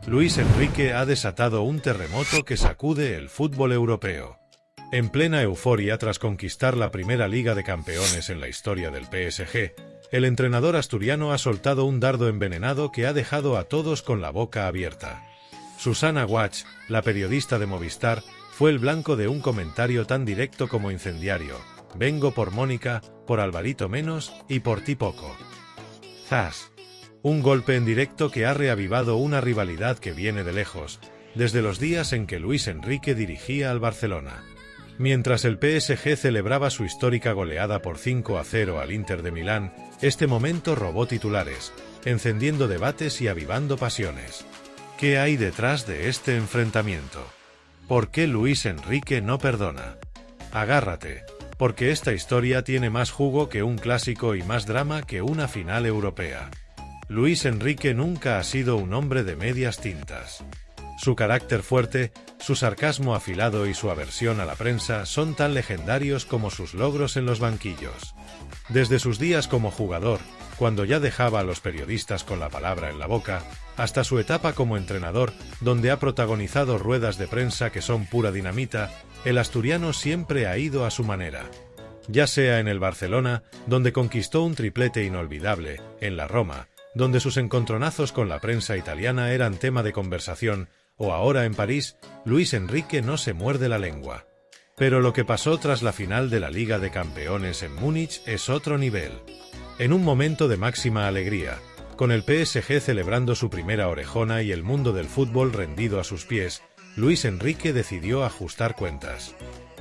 Luis Enrique ha desatado un terremoto que sacude el fútbol europeo. En plena euforia tras conquistar la primera Liga de Campeones en la historia del PSG, el entrenador asturiano ha soltado un dardo envenenado que ha dejado a todos con la boca abierta. Susana Guach, la periodista de Movistar, fue el blanco de un comentario tan directo como incendiario: vengo por Mónica, por Alvarito menos y por ti poco. ¡Zas! Un golpe en directo que ha reavivado una rivalidad que viene de lejos, desde los días en que Luis Enrique dirigía al Barcelona. Mientras el PSG celebraba su histórica goleada por 5-0 al Inter de Milán, este momento robó titulares, encendiendo debates y avivando pasiones. ¿Qué hay detrás de este enfrentamiento? ¿Por qué Luis Enrique no perdona? Agárrate, porque esta historia tiene más jugo que un clásico y más drama que una final europea. Luis Enrique nunca ha sido un hombre de medias tintas. Su carácter fuerte, su sarcasmo afilado y su aversión a la prensa son tan legendarios como sus logros en los banquillos. Desde sus días como jugador, cuando ya dejaba a los periodistas con la palabra en la boca, hasta su etapa como entrenador, donde ha protagonizado ruedas de prensa que son pura dinamita, el asturiano siempre ha ido a su manera. Ya sea en el Barcelona, donde conquistó un triplete inolvidable, en la Roma, donde sus encontronazos con la prensa italiana eran tema de conversación, o ahora en París, Luis Enrique no se muerde la lengua. Pero lo que pasó tras la final de la Liga de Campeones en Múnich es otro nivel. En un momento de máxima alegría, con el PSG celebrando su primera orejona y el mundo del fútbol rendido a sus pies, Luis Enrique decidió ajustar cuentas.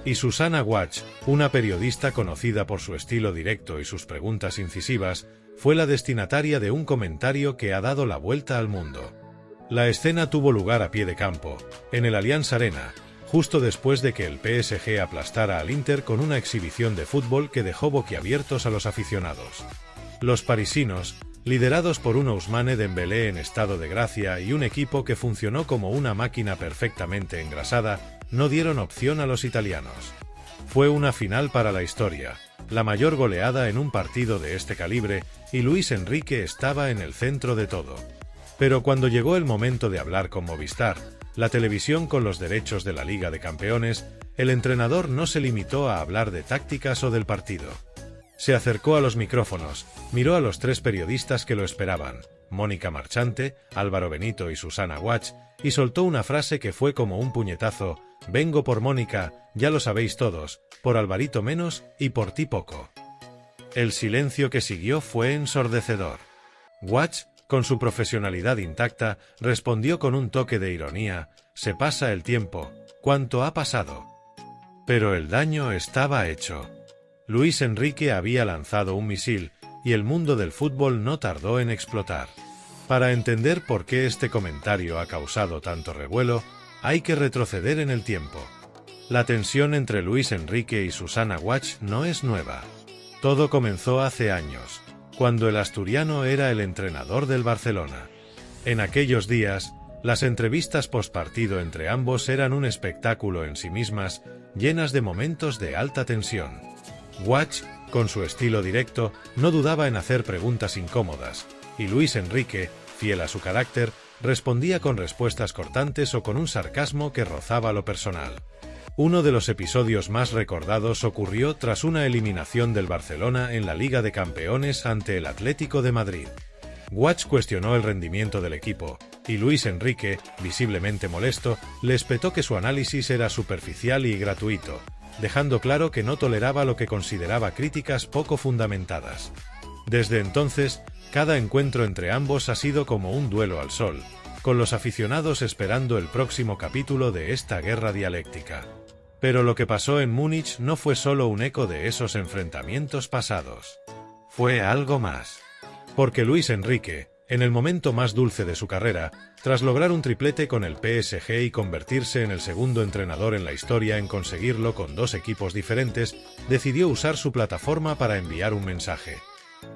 Y Susana Guach, una periodista conocida por su estilo directo y sus preguntas incisivas, fue la destinataria de un comentario que ha dado la vuelta al mundo. La escena tuvo lugar a pie de campo, en el Allianz Arena, justo después de que el PSG aplastara al Inter con una exhibición de fútbol que dejó boquiabiertos a los aficionados. Los parisinos, liderados por un Ousmane Dembélé en estado de gracia y un equipo que funcionó como una máquina perfectamente engrasada, no dieron opción a los italianos. Fue una final para la historia, la mayor goleada en un partido de este calibre, y Luis Enrique estaba en el centro de todo. Pero cuando llegó el momento de hablar con Movistar, la televisión con los derechos de la Liga de Campeones, el entrenador no se limitó a hablar de tácticas o del partido. Se acercó a los micrófonos, miró a los tres periodistas que lo esperaban, Mónica Marchante, Álvaro Benito y Susana Guach, y soltó una frase que fue como un puñetazo: vengo por Mónica, ya lo sabéis todos, por Alvarito menos y por ti poco. El silencio que siguió fue ensordecedor. Guach, con su profesionalidad intacta, respondió con un toque de ironía: se pasa el tiempo, ¿cuánto ha pasado? Pero el daño estaba hecho. Luis Enrique había lanzado un misil, y el mundo del fútbol no tardó en explotar. Para entender por qué este comentario ha causado tanto revuelo, hay que retroceder en el tiempo. La tensión entre Luis Enrique y Susana Guach no es nueva. Todo comenzó hace años, cuando el asturiano era el entrenador del Barcelona. En aquellos días, las entrevistas postpartido entre ambos eran un espectáculo en sí mismas, llenas de momentos de alta tensión. Guach, con su estilo directo, no dudaba en hacer preguntas incómodas, y Luis Enrique, fiel a su carácter, respondía con respuestas cortantes o con un sarcasmo que rozaba lo personal. Uno de los episodios más recordados ocurrió tras una eliminación del Barcelona en la Liga de Campeones ante el Atlético de Madrid. Guach cuestionó el rendimiento del equipo, y Luis Enrique, visiblemente molesto, le espetó que su análisis era superficial y gratuito, dejando claro que no toleraba lo que consideraba críticas poco fundamentadas. Desde entonces, cada encuentro entre ambos ha sido como un duelo al sol, con los aficionados esperando el próximo capítulo de esta guerra dialéctica. Pero lo que pasó en Múnich no fue solo un eco de esos enfrentamientos pasados. Fue algo más. Porque Luis Enrique, en el momento más dulce de su carrera, tras lograr un triplete con el PSG y convertirse en el segundo entrenador en la historia en conseguirlo con dos equipos diferentes, decidió usar su plataforma para enviar un mensaje.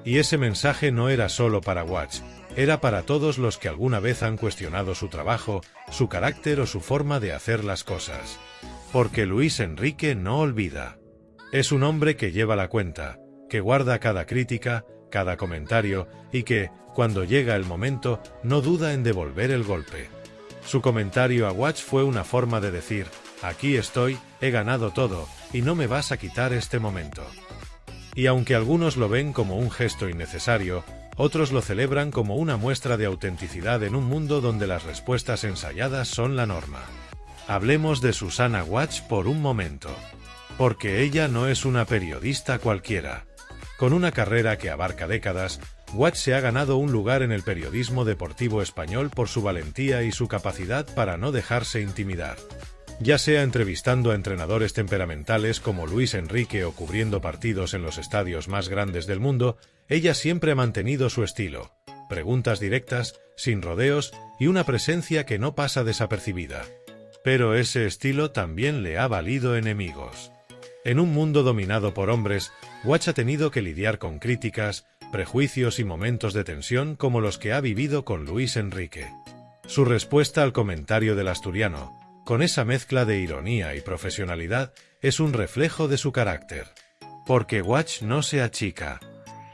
Y ese mensaje no era solo para Guach, era para todos los que alguna vez han cuestionado su trabajo, su carácter o su forma de hacer las cosas. Porque Luis Enrique no olvida. Es un hombre que lleva la cuenta, que guarda cada crítica, cada comentario, y que, cuando llega el momento, no duda en devolver el golpe. Su comentario a Watch fue una forma de decir: aquí estoy, he ganado todo, y no me vas a quitar este momento. Y aunque algunos lo ven como un gesto innecesario, otros lo celebran como una muestra de autenticidad en un mundo donde las respuestas ensayadas son la norma. Hablemos de Susanna Watch por un momento. Porque ella no es una periodista cualquiera. Con una carrera que abarca décadas, Watch se ha ganado un lugar en el periodismo deportivo español por su valentía y su capacidad para no dejarse intimidar. Ya sea entrevistando a entrenadores temperamentales como Luis Enrique o cubriendo partidos en los estadios más grandes del mundo, ella siempre ha mantenido su estilo: preguntas directas, sin rodeos y una presencia que no pasa desapercibida. Pero ese estilo también le ha valido enemigos. En un mundo dominado por hombres, Watch ha tenido que lidiar con críticas, prejuicios y momentos de tensión como los que ha vivido con Luis Enrique. Su respuesta al comentario del asturiano, con esa mezcla de ironía y profesionalidad, es un reflejo de su carácter. Porque Watch no se achica.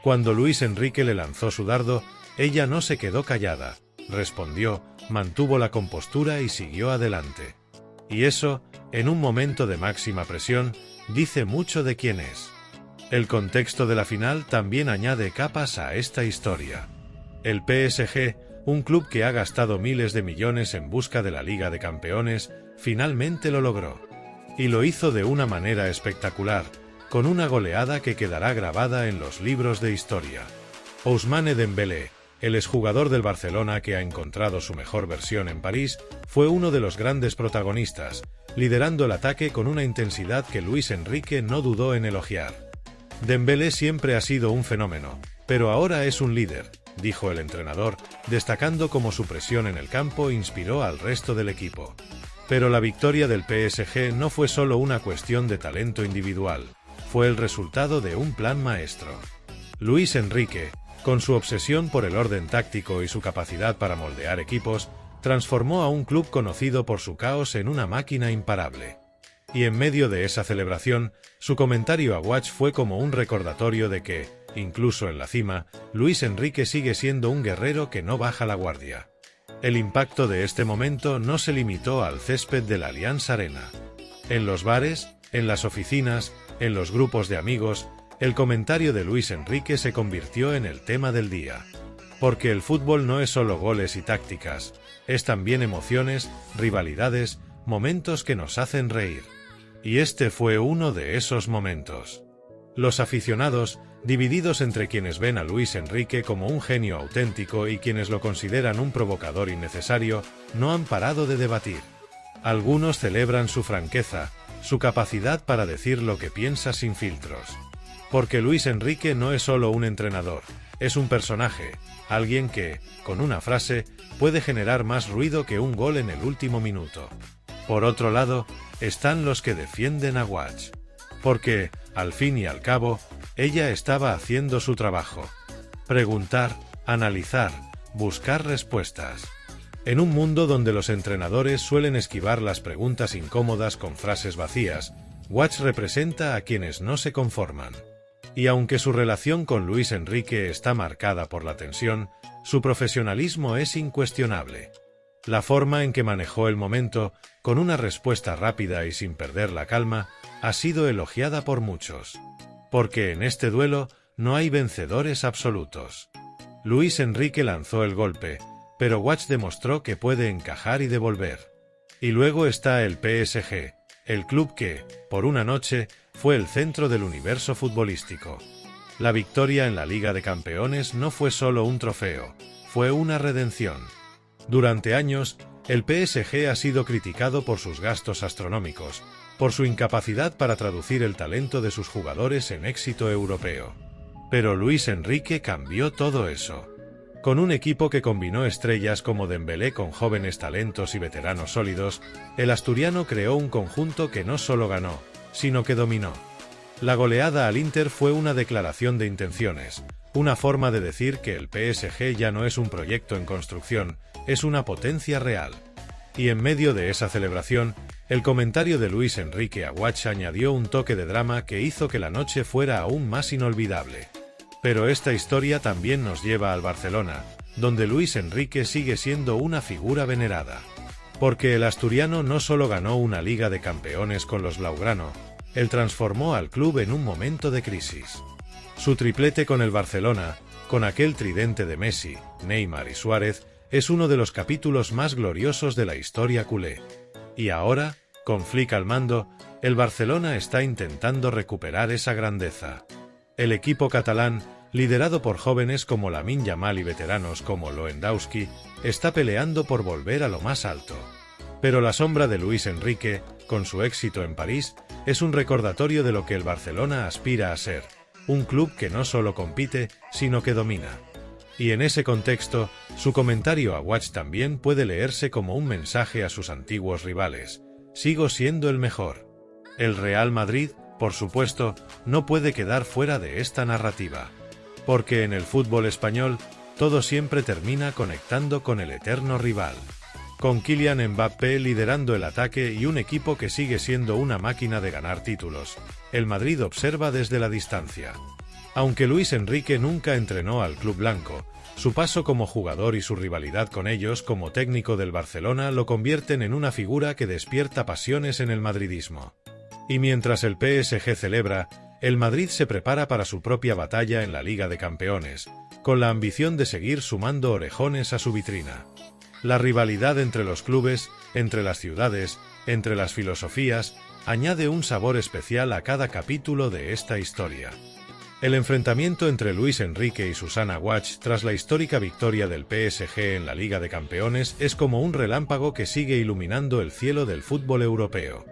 Cuando Luis Enrique le lanzó su dardo, ella no se quedó callada, respondió, mantuvo la compostura y siguió adelante. Y eso, en un momento de máxima presión, dice mucho de quién es. El contexto de la final también añade capas a esta historia. El PSG, un club que ha gastado miles de millones en busca de la Liga de Campeones, finalmente lo logró. Y lo hizo de una manera espectacular, con una goleada que quedará grabada en los libros de historia. Ousmane Dembélé, el exjugador del Barcelona que ha encontrado su mejor versión en París, fue uno de los grandes protagonistas, liderando el ataque con una intensidad que Luis Enrique no dudó en elogiar. Dembélé siempre ha sido un fenómeno, pero ahora es un líder, dijo el entrenador, destacando cómo su presión en el campo inspiró al resto del equipo. Pero la victoria del PSG no fue solo una cuestión de talento individual, fue el resultado de un plan maestro. Luis Enrique, con su obsesión por el orden táctico y su capacidad para moldear equipos, transformó a un club conocido por su caos en una máquina imparable. Y en medio de esa celebración, su comentario a Watch fue como un recordatorio de que, incluso en la cima, Luis Enrique sigue siendo un guerrero que no baja la guardia. El impacto de este momento no se limitó al césped de la Allianz Arena. En los bares, en las oficinas, en los grupos de amigos, el comentario de Luis Enrique se convirtió en el tema del día. Porque el fútbol no es solo goles y tácticas, es también emociones, rivalidades, momentos que nos hacen reír. Y este fue uno de esos momentos. Los aficionados, divididos entre quienes ven a Luis Enrique como un genio auténtico y quienes lo consideran un provocador innecesario, no han parado de debatir. Algunos celebran su franqueza, su capacidad para decir lo que piensa sin filtros. Porque Luis Enrique no es solo un entrenador, es un personaje, alguien que, con una frase, puede generar más ruido que un gol en el último minuto. Por otro lado, están los que defienden a Watch. Porque, al fin y al cabo, ella estaba haciendo su trabajo. Preguntar, analizar, buscar respuestas. En un mundo donde los entrenadores suelen esquivar las preguntas incómodas con frases vacías, Watch representa a quienes no se conforman. Y aunque su relación con Luis Enrique está marcada por la tensión, su profesionalismo es incuestionable. La forma en que manejó el momento, con una respuesta rápida y sin perder la calma, ha sido elogiada por muchos. Porque en este duelo no hay vencedores absolutos. Luis Enrique lanzó el golpe, pero Watch demostró que puede encajar y devolver. Y luego está el PSG, el club que, por una noche, fue el centro del universo futbolístico. La victoria en la Liga de Campeones no fue solo un trofeo, fue una redención. Durante años, el PSG ha sido criticado por sus gastos astronómicos, por su incapacidad para traducir el talento de sus jugadores en éxito europeo. Pero Luis Enrique cambió todo eso. Con un equipo que combinó estrellas como Dembélé con jóvenes talentos y veteranos sólidos, el asturiano creó un conjunto que no solo ganó, sino que dominó. La goleada al Inter fue una declaración de intenciones, una forma de decir que el PSG ya no es un proyecto en construcción, es una potencia real. Y en medio de esa celebración, el comentario de Luis Enrique a Watch añadió un toque de drama que hizo que la noche fuera aún más inolvidable. Pero esta historia también nos lleva al Barcelona, donde Luis Enrique sigue siendo una figura venerada. Porque el asturiano no solo ganó una Liga de Campeones con los blaugrana, él transformó al club en un momento de crisis. Su triplete con el Barcelona, con aquel tridente de Messi, Neymar y Suárez, es uno de los capítulos más gloriosos de la historia culé. Y ahora, con Flick al mando, el Barcelona está intentando recuperar esa grandeza. El equipo catalán, liderado por jóvenes como Lamine Yamal y veteranos como Lewandowski, está peleando por volver a lo más alto. Pero la sombra de Luis Enrique, con su éxito en París, es un recordatorio de lo que el Barcelona aspira a ser, un club que no solo compite, sino que domina. Y en ese contexto, su comentario a Watch también puede leerse como un mensaje a sus antiguos rivales: sigo siendo el mejor. El Real Madrid, por supuesto, no puede quedar fuera de esta narrativa. Porque en el fútbol español, todo siempre termina conectando con el eterno rival. Con Kylian Mbappé liderando el ataque y un equipo que sigue siendo una máquina de ganar títulos, el Madrid observa desde la distancia. Aunque Luis Enrique nunca entrenó al club blanco, su paso como jugador y su rivalidad con ellos como técnico del Barcelona lo convierten en una figura que despierta pasiones en el madridismo. Y mientras el PSG celebra, el Madrid se prepara para su propia batalla en la Liga de Campeones, con la ambición de seguir sumando orejones a su vitrina. La rivalidad entre los clubes, entre las ciudades, entre las filosofías, añade un sabor especial a cada capítulo de esta historia. El enfrentamiento entre Luis Enrique y Susanna Watch tras la histórica victoria del PSG en la Liga de Campeones es como un relámpago que sigue iluminando el cielo del fútbol europeo.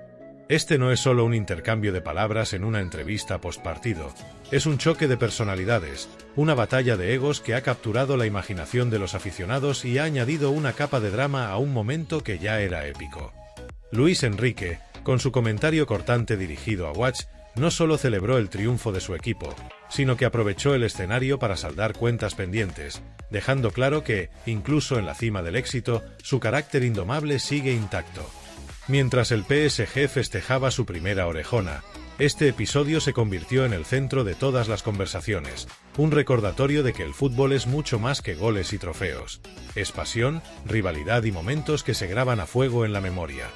Este no es solo un intercambio de palabras en una entrevista postpartido, es un choque de personalidades, una batalla de egos que ha capturado la imaginación de los aficionados y ha añadido una capa de drama a un momento que ya era épico. Luis Enrique, con su comentario cortante dirigido a Watch, no solo celebró el triunfo de su equipo, sino que aprovechó el escenario para saldar cuentas pendientes, dejando claro que, incluso en la cima del éxito, su carácter indomable sigue intacto. Mientras el PSG festejaba su primera orejona, este episodio se convirtió en el centro de todas las conversaciones, un recordatorio de que el fútbol es mucho más que goles y trofeos. Es pasión, rivalidad y momentos que se graban a fuego en la memoria.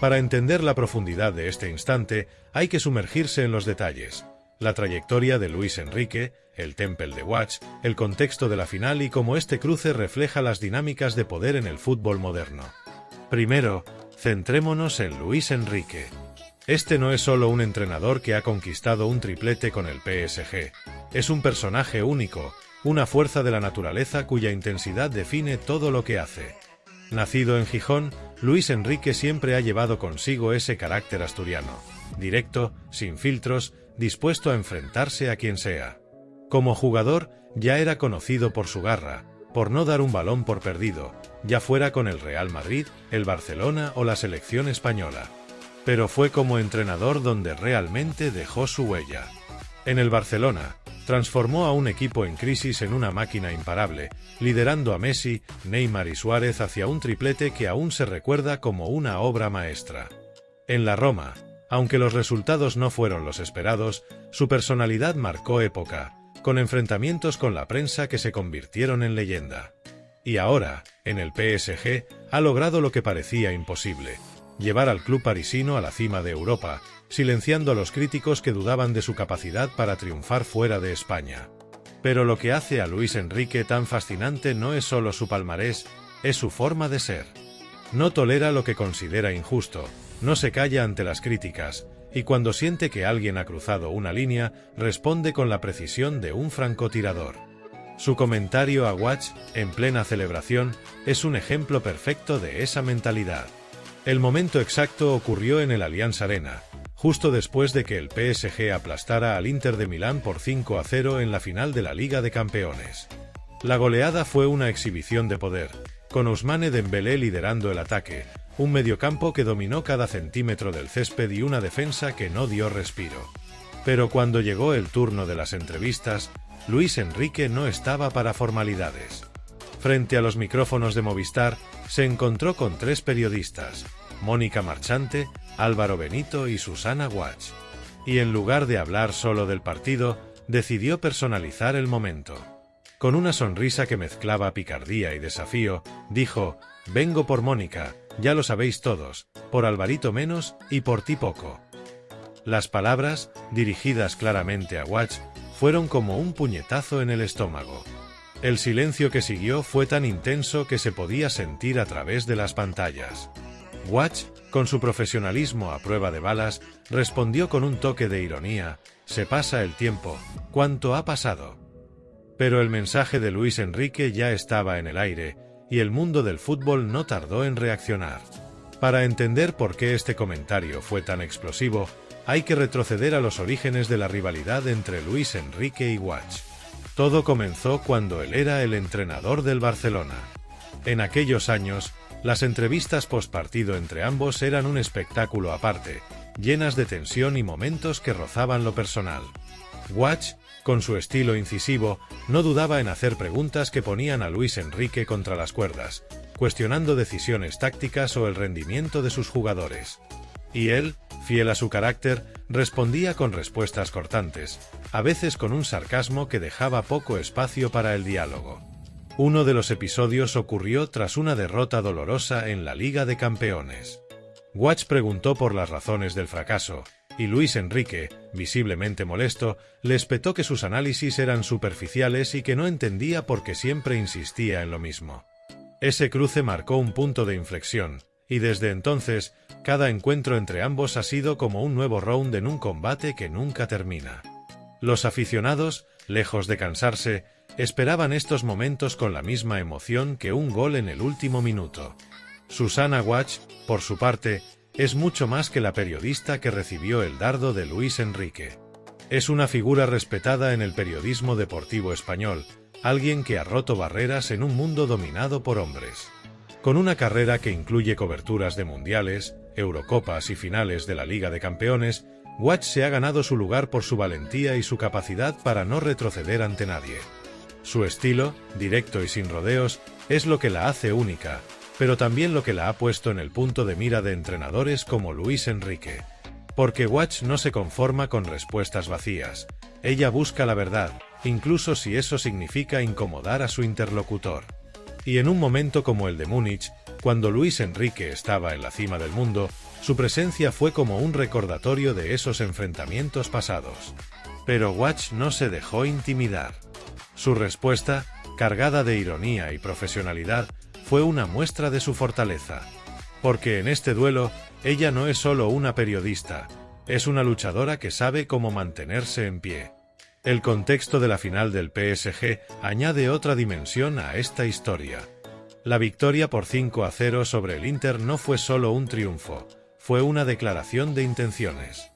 Para entender la profundidad de este instante, hay que sumergirse en los detalles. La trayectoria de Luis Enrique, el temple de Watch, el contexto de la final y cómo este cruce refleja las dinámicas de poder en el fútbol moderno. Primero, centrémonos en Luis Enrique. Este no es solo un entrenador que ha conquistado un triplete con el PSG. Es un personaje único, una fuerza de la naturaleza cuya intensidad define todo lo que hace. Nacido en Gijón, Luis Enrique siempre ha llevado consigo ese carácter asturiano, directo, sin filtros, dispuesto a enfrentarse a quien sea. Como jugador, ya era conocido por su garra, por no dar un balón por perdido, ya fuera con el Real Madrid, el Barcelona o la selección española. Pero fue como entrenador donde realmente dejó su huella. En el Barcelona, transformó a un equipo en crisis en una máquina imparable, liderando a Messi, Neymar y Suárez hacia un triplete que aún se recuerda como una obra maestra. En la Roma, aunque los resultados no fueron los esperados, su personalidad marcó época, con enfrentamientos con la prensa que se convirtieron en leyenda. Y ahora, en el PSG, ha logrado lo que parecía imposible: llevar al club parisino a la cima de Europa, silenciando a los críticos que dudaban de su capacidad para triunfar fuera de España. Pero lo que hace a Luis Enrique tan fascinante no es solo su palmarés, es su forma de ser. No tolera lo que considera injusto, no se calla ante las críticas, y cuando siente que alguien ha cruzado una línea, responde con la precisión de un francotirador. Su comentario a Watch, en plena celebración, es un ejemplo perfecto de esa mentalidad. El momento exacto ocurrió en el Allianz Arena, justo después de que el PSG aplastara al Inter de Milán por 5-0 en la final de la Liga de Campeones. La goleada fue una exhibición de poder, con Ousmane Dembélé liderando el ataque, un mediocampo que dominó cada centímetro del césped y una defensa que no dio respiro. Pero cuando llegó el turno de las entrevistas, Luis Enrique no estaba para formalidades. Frente a los micrófonos de Movistar, se encontró con 3 periodistas: Mónica Marchante, Álvaro Benito y Susanna Watch. Y en lugar de hablar solo del partido, decidió personalizar el momento. Con una sonrisa que mezclaba picardía y desafío, dijo: «Vengo por Mónica, ya lo sabéis todos, por Alvarito menos y por ti poco. Las palabras, dirigidas claramente a Watch, fueron como un puñetazo en el estómago. El silencio que siguió fue tan intenso que se podía sentir a través de las pantallas. Watch, con su profesionalismo a prueba de balas, respondió con un toque de ironía: «Se pasa el tiempo, ¿cuánto ha pasado?». Pero el mensaje de Luis Enrique ya estaba en el aire, y el mundo del fútbol no tardó en reaccionar. Para entender por qué este comentario fue tan explosivo, hay que retroceder a los orígenes de la rivalidad entre Luis Enrique y Watch. Todo comenzó cuando él era el entrenador del Barcelona. En aquellos años, las entrevistas postpartido entre ambos eran un espectáculo aparte, llenas de tensión y momentos que rozaban lo personal. Watch, con su estilo incisivo, no dudaba en hacer preguntas que ponían a Luis Enrique contra las cuerdas, cuestionando decisiones tácticas o el rendimiento de sus jugadores. Y él, fiel a su carácter, respondía con respuestas cortantes, a veces con un sarcasmo que dejaba poco espacio para el diálogo. Uno de los episodios ocurrió tras una derrota dolorosa en la Liga de Campeones. Watch preguntó por las razones del fracaso, y Luis Enrique, visiblemente molesto, le espetó que sus análisis eran superficiales y que no entendía por qué siempre insistía en lo mismo. Ese cruce marcó un punto de inflexión, y desde entonces, cada encuentro entre ambos ha sido como un nuevo round en un combate que nunca termina. Los aficionados, lejos de cansarse, esperaban estos momentos con la misma emoción que un gol en el último minuto. Susana Watch, por su parte, es mucho más que la periodista que recibió el dardo de Luis Enrique. Es una figura respetada en el periodismo deportivo español, alguien que ha roto barreras en un mundo dominado por hombres. Con una carrera que incluye coberturas de mundiales, Eurocopas y finales de la Liga de Campeones, Watch se ha ganado su lugar por su valentía y su capacidad para no retroceder ante nadie. Su estilo, directo y sin rodeos, es lo que la hace única, pero también lo que la ha puesto en el punto de mira de entrenadores como Luis Enrique. Porque Watch no se conforma con respuestas vacías, ella busca la verdad, incluso si eso significa incomodar a su interlocutor. Y en un momento como el de Múnich, cuando Luis Enrique estaba en la cima del mundo, su presencia fue como un recordatorio de esos enfrentamientos pasados. Pero Watch no se dejó intimidar. Su respuesta, cargada de ironía y profesionalidad, fue una muestra de su fortaleza. Porque en este duelo, ella no es solo una periodista, es una luchadora que sabe cómo mantenerse en pie. El contexto de la final del PSG añade otra dimensión a esta historia. La victoria por 5-0 sobre el Inter no fue solo un triunfo, fue una declaración de intenciones.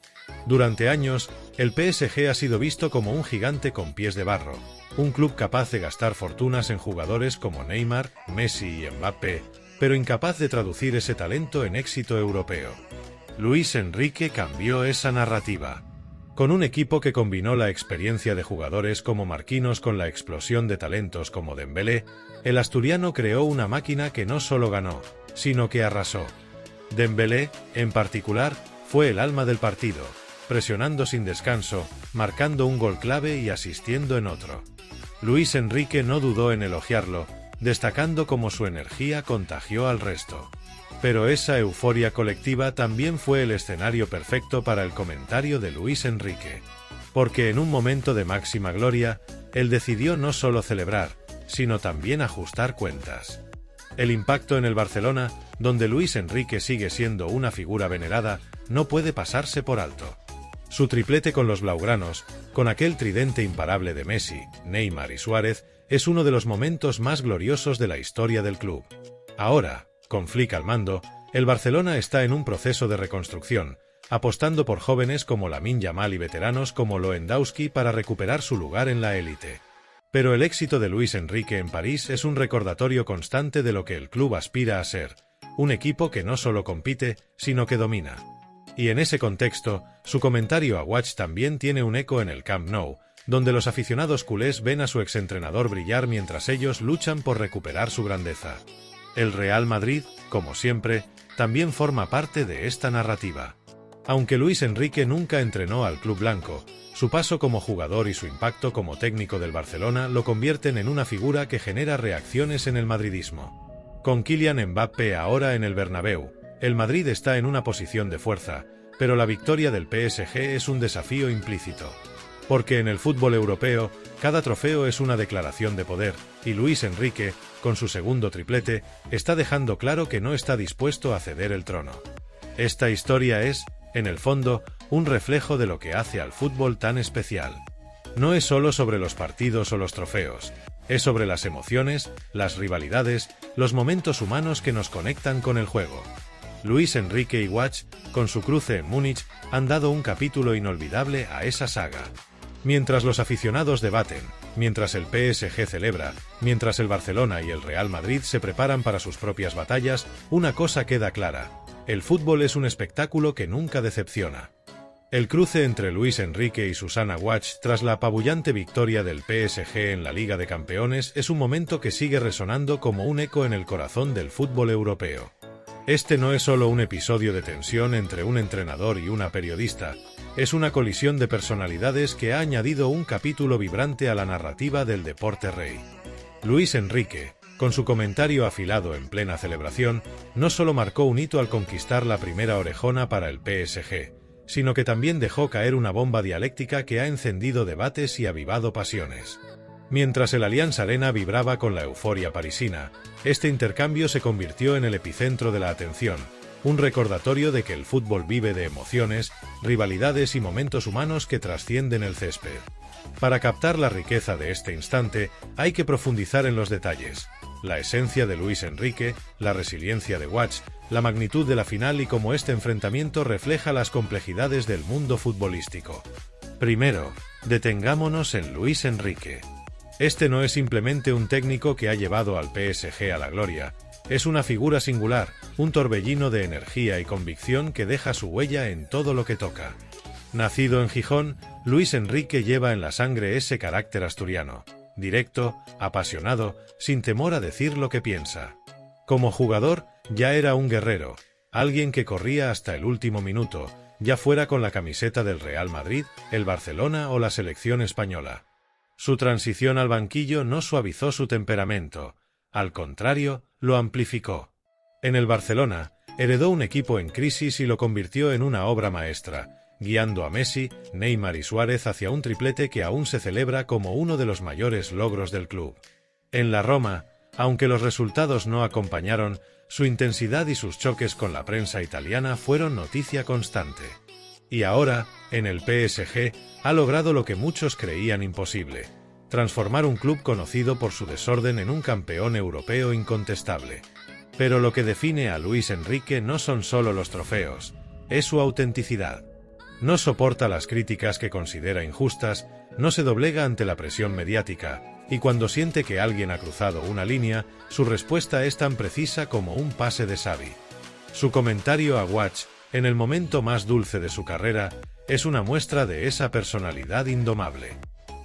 Durante años, el PSG ha sido visto como un gigante con pies de barro, un club capaz de gastar fortunas en jugadores como Neymar, Messi y Mbappé, pero incapaz de traducir ese talento en éxito europeo. Luis Enrique cambió esa narrativa. Con un equipo que combinó la experiencia de jugadores como Marquinhos con la explosión de talentos como Dembélé, el asturiano creó una máquina que no solo ganó, sino que arrasó. Dembélé, en particular, fue el alma del partido, presionando sin descanso, marcando un gol clave y asistiendo en otro. Luis Enrique no dudó en elogiarlo, destacando cómo su energía contagió al resto. Pero esa euforia colectiva también fue el escenario perfecto para el comentario de Luis Enrique. Porque en un momento de máxima gloria, él decidió no solo celebrar, sino también ajustar cuentas. El impacto en el Barcelona, donde Luis Enrique sigue siendo una figura venerada, no puede pasarse por alto. Su triplete con los blaugranos, con aquel tridente imparable de Messi, Neymar y Suárez, es uno de los momentos más gloriosos de la historia del club. Ahora, con Flick al mando, el Barcelona está en un proceso de reconstrucción, apostando por jóvenes como Lamine Yamal y veteranos como Lewandowski para recuperar su lugar en la élite. Pero el éxito de Luis Enrique en París es un recordatorio constante de lo que el club aspira a ser, un equipo que no solo compite, sino que domina. Y en ese contexto, su comentario a Watch también tiene un eco en el Camp Nou, donde los aficionados culés ven a su exentrenador brillar mientras ellos luchan por recuperar su grandeza. El Real Madrid, como siempre, también forma parte de esta narrativa. Aunque Luis Enrique nunca entrenó al club blanco, su paso como jugador y su impacto como técnico del Barcelona lo convierten en una figura que genera reacciones en el madridismo. Con Kylian Mbappé ahora en el Bernabéu, el Madrid está en una posición de fuerza, pero la victoria del PSG es un desafío implícito. Porque en el fútbol europeo, cada trofeo es una declaración de poder, y Luis Enrique, con su segundo triplete, está dejando claro que no está dispuesto a ceder el trono. Esta historia es, en el fondo, un reflejo de lo que hace al fútbol tan especial. No es solo sobre los partidos o los trofeos, es sobre las emociones, las rivalidades, los momentos humanos que nos conectan con el juego. Luis Enrique y Watch, con su cruce en Múnich, han dado un capítulo inolvidable a esa saga. Mientras los aficionados debaten, mientras el PSG celebra, mientras el Barcelona y el Real Madrid se preparan para sus propias batallas, una cosa queda clara: el fútbol es un espectáculo que nunca decepciona. El cruce entre Luis Enrique y Susanna Watch tras la apabullante victoria del PSG en la Liga de Campeones es un momento que sigue resonando como un eco en el corazón del fútbol europeo. Este no es solo un episodio de tensión entre un entrenador y una periodista, es una colisión de personalidades que ha añadido un capítulo vibrante a la narrativa del deporte rey. Luis Enrique, con su comentario afilado en plena celebración, no solo marcó un hito al conquistar la primera orejona para el PSG, sino que también dejó caer una bomba dialéctica que ha encendido debates y avivado pasiones. Mientras el Allianz Arena vibraba con la euforia parisina, este intercambio se convirtió en el epicentro de la atención, un recordatorio de que el fútbol vive de emociones, rivalidades y momentos humanos que trascienden el césped. Para captar la riqueza de este instante, hay que profundizar en los detalles: la esencia de Luis Enrique, la resiliencia de Watch, la magnitud de la final y cómo este enfrentamiento refleja las complejidades del mundo futbolístico. Primero, detengámonos en Luis Enrique. Este no es simplemente un técnico que ha llevado al PSG a la gloria, es una figura singular, un torbellino de energía y convicción que deja su huella en todo lo que toca. Nacido en Gijón, Luis Enrique lleva en la sangre ese carácter asturiano, directo, apasionado, sin temor a decir lo que piensa. Como jugador, ya era un guerrero, alguien que corría hasta el último minuto, ya fuera con la camiseta del Real Madrid, el Barcelona o la selección española. Su transición al banquillo no suavizó su temperamento, al contrario, lo amplificó. En el Barcelona, heredó un equipo en crisis y lo convirtió en una obra maestra, guiando a Messi, Neymar y Suárez hacia un triplete que aún se celebra como uno de los mayores logros del club. En la Roma, aunque los resultados no acompañaron, su intensidad y sus choques con la prensa italiana fueron noticia constante. Y ahora, en el PSG, ha logrado lo que muchos creían imposible: transformar un club conocido por su desorden en un campeón europeo incontestable. Pero lo que define a Luis Enrique no son solo los trofeos, es su autenticidad. No soporta las críticas que considera injustas, no se doblega ante la presión mediática, y cuando siente que alguien ha cruzado una línea, su respuesta es tan precisa como un pase de Xavi. Su comentario a Watch, en el momento más dulce de su carrera, es una muestra de esa personalidad indomable.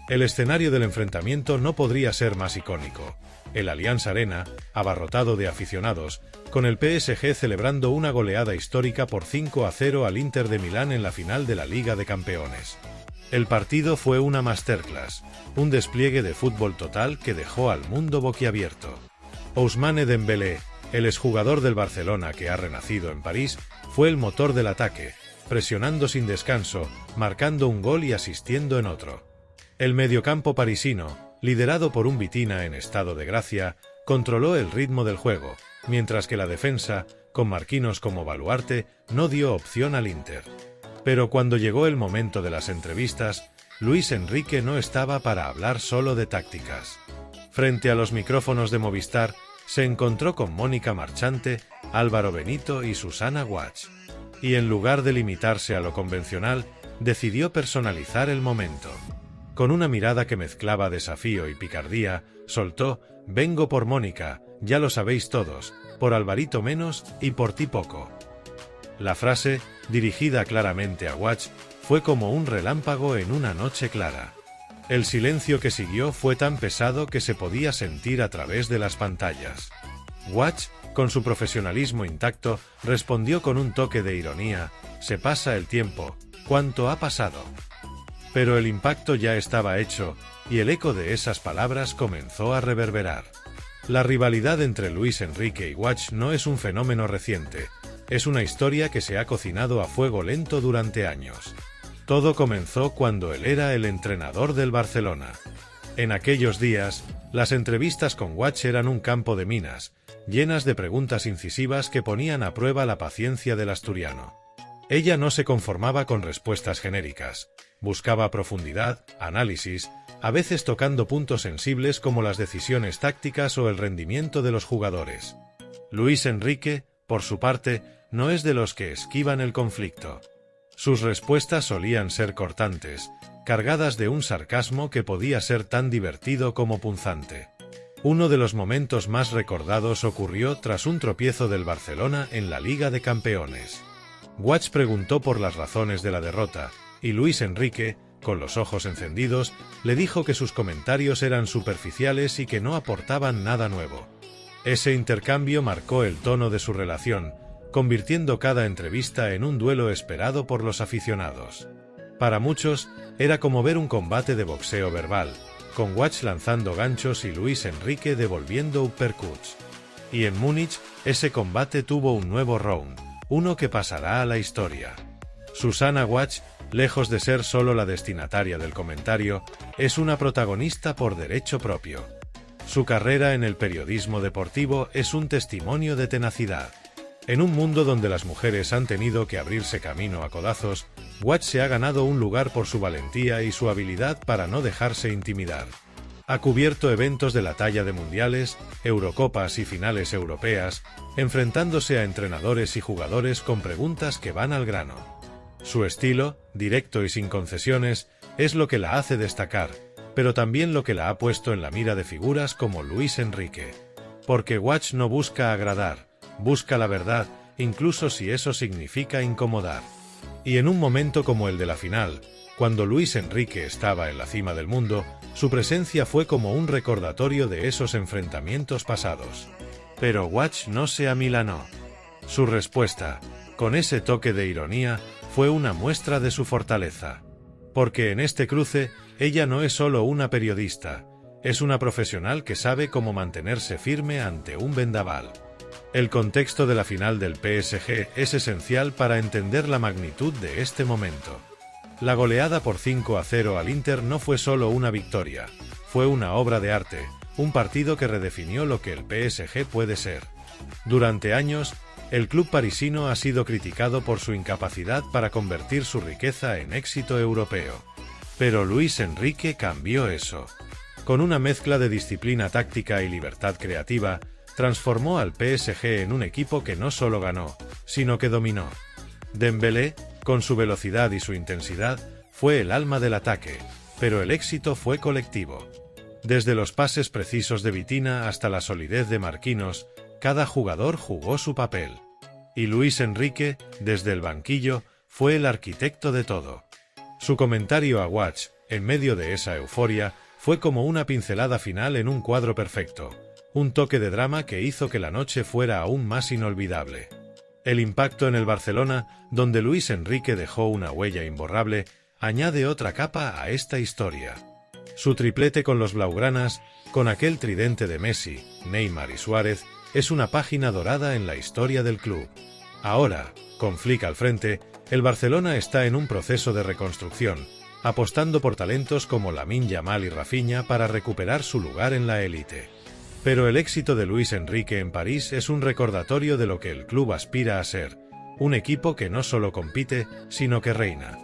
El escenario del enfrentamiento no podría ser más icónico: el Allianz Arena, abarrotado de aficionados, con el PSG celebrando una goleada histórica por 5-0 al Inter de Milán en la final de la Liga de Campeones. El partido fue una masterclass, un despliegue de fútbol total que dejó al mundo boquiabierto. Ousmane Dembélé, el exjugador del Barcelona que ha renacido en París, fue el motor del ataque, presionando sin descanso, marcando un gol y asistiendo en otro. El mediocampo parisino, liderado por un Vitina en estado de gracia, controló el ritmo del juego, mientras que la defensa, con Marquinhos como baluarte, no dio opción al Inter. Pero cuando llegó el momento de las entrevistas, Luis Enrique no estaba para hablar solo de tácticas. Frente a los micrófonos de Movistar, se encontró con Mónica Marchante, Álvaro Benito y Susanna Watch. Y en lugar de limitarse a lo convencional, decidió personalizar el momento. Con una mirada que mezclaba desafío y picardía, soltó: «Vengo por Mónica, ya lo sabéis todos, por Alvarito menos y por ti poco». La frase, dirigida claramente a Watch, fue como un relámpago en una noche clara. El silencio que siguió fue tan pesado que se podía sentir a través de las pantallas. Watch, con su profesionalismo intacto, respondió con un toque de ironía: «Se pasa el tiempo, ¿cuánto ha pasado?». Pero el impacto ya estaba hecho, y el eco de esas palabras comenzó a reverberar. La rivalidad entre Luis Enrique y Watch no es un fenómeno reciente, es una historia que se ha cocinado a fuego lento durante años. Todo comenzó cuando él era el entrenador del Barcelona. En aquellos días, las entrevistas con Watch eran un campo de minas, llenas de preguntas incisivas que ponían a prueba la paciencia del asturiano. Ella no se conformaba con respuestas genéricas, buscaba profundidad, análisis, a veces tocando puntos sensibles como las decisiones tácticas o el rendimiento de los jugadores. Luis Enrique, por su parte, no es de los que esquivan el conflicto. Sus respuestas solían ser cortantes, cargadas de un sarcasmo que podía ser tan divertido como punzante. Uno de los momentos más recordados ocurrió tras un tropiezo del Barcelona en la Liga de Campeones. Watch preguntó por las razones de la derrota, y Luis Enrique, con los ojos encendidos, le dijo que sus comentarios eran superficiales y que no aportaban nada nuevo. Ese intercambio marcó el tono de su relación, convirtiendo cada entrevista en un duelo esperado por los aficionados. Para muchos, era como ver un combate de boxeo verbal, con Watch lanzando ganchos y Luis Enrique devolviendo uppercuts. Y en Múnich, ese combate tuvo un nuevo round, uno que pasará a la historia. Susanna Watch, lejos de ser solo la destinataria del comentario, es una protagonista por derecho propio. Su carrera en el periodismo deportivo es un testimonio de tenacidad. En un mundo donde las mujeres han tenido que abrirse camino a codazos, Watch se ha ganado un lugar por su valentía y su habilidad para no dejarse intimidar. Ha cubierto eventos de la talla de mundiales, Eurocopas y finales europeas, enfrentándose a entrenadores y jugadores con preguntas que van al grano. Su estilo, directo y sin concesiones, es lo que la hace destacar, pero también lo que la ha puesto en la mira de figuras como Luis Enrique. Porque Watch no busca agradar, busca la verdad, incluso si eso significa incomodar. Y en un momento como el de la final, cuando Luis Enrique estaba en la cima del mundo, su presencia fue como un recordatorio de esos enfrentamientos pasados. Pero Watch no se amilanó. Su respuesta, con ese toque de ironía, fue una muestra de su fortaleza. Porque en este cruce, ella no es solo una periodista, es una profesional que sabe cómo mantenerse firme ante un vendaval. El contexto de la final del PSG es esencial para entender la magnitud de este momento. La goleada por 5-0 al Inter no fue solo una victoria, fue una obra de arte, un partido que redefinió lo que el PSG puede ser. Durante años, el club parisino ha sido criticado por su incapacidad para convertir su riqueza en éxito europeo. Pero Luis Enrique cambió eso. Con una mezcla de disciplina táctica y libertad creativa, transformó al PSG en un equipo que no solo ganó, sino que dominó. Dembélé, con su velocidad y su intensidad, fue el alma del ataque, pero el éxito fue colectivo. Desde los pases precisos de Vitina hasta la solidez de Marquinhos, cada jugador jugó su papel. Y Luis Enrique, desde el banquillo, fue el arquitecto de todo. Su comentario a Watch, en medio de esa euforia, fue como una pincelada final en un cuadro perfecto, un toque de drama que hizo que la noche fuera aún más inolvidable. El impacto en el Barcelona, donde Luis Enrique dejó una huella imborrable, añade otra capa a esta historia. Su triplete con los blaugranas, con aquel tridente de Messi, Neymar y Suárez, es una página dorada en la historia del club. Ahora, con Flick al frente, el Barcelona está en un proceso de reconstrucción, apostando por talentos como Lamine Yamal y Rafinha para recuperar su lugar en la élite. Pero el éxito de Luis Enrique en París es un recordatorio de lo que el club aspira a ser, un equipo que no solo compite, sino que reina.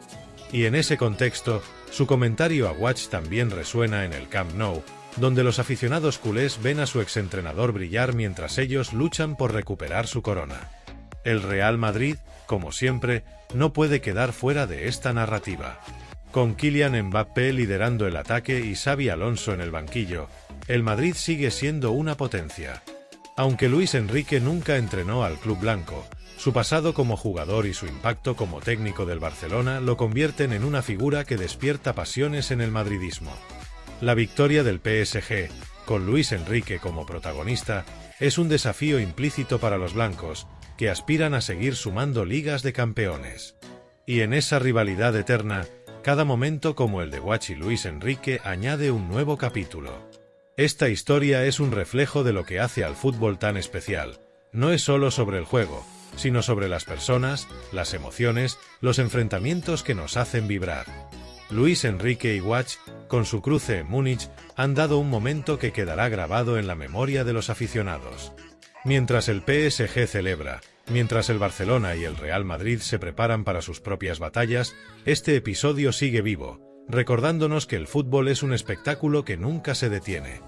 Y en ese contexto, su comentario a Watch también resuena en el Camp Nou, donde los aficionados culés ven a su exentrenador brillar mientras ellos luchan por recuperar su corona. El Real Madrid, como siempre, no puede quedar fuera de esta narrativa. Con Kylian Mbappé liderando el ataque y Xabi Alonso en el banquillo, el Madrid sigue siendo una potencia. Aunque Luis Enrique nunca entrenó al club blanco, su pasado como jugador y su impacto como técnico del Barcelona lo convierten en una figura que despierta pasiones en el madridismo. La victoria del PSG, con Luis Enrique como protagonista, es un desafío implícito para los blancos, que aspiran a seguir sumando ligas de campeones. Y en esa rivalidad eterna, cada momento como el de Watch y Luis Enrique añade un nuevo capítulo. Esta historia es un reflejo de lo que hace al fútbol tan especial. No es solo sobre el juego, sino sobre las personas, las emociones, los enfrentamientos que nos hacen vibrar. Luis Enrique y Watch, con su cruce en Múnich, han dado un momento que quedará grabado en la memoria de los aficionados. Mientras el PSG celebra, mientras el Barcelona y el Real Madrid se preparan para sus propias batallas, este episodio sigue vivo, recordándonos que el fútbol es un espectáculo que nunca se detiene.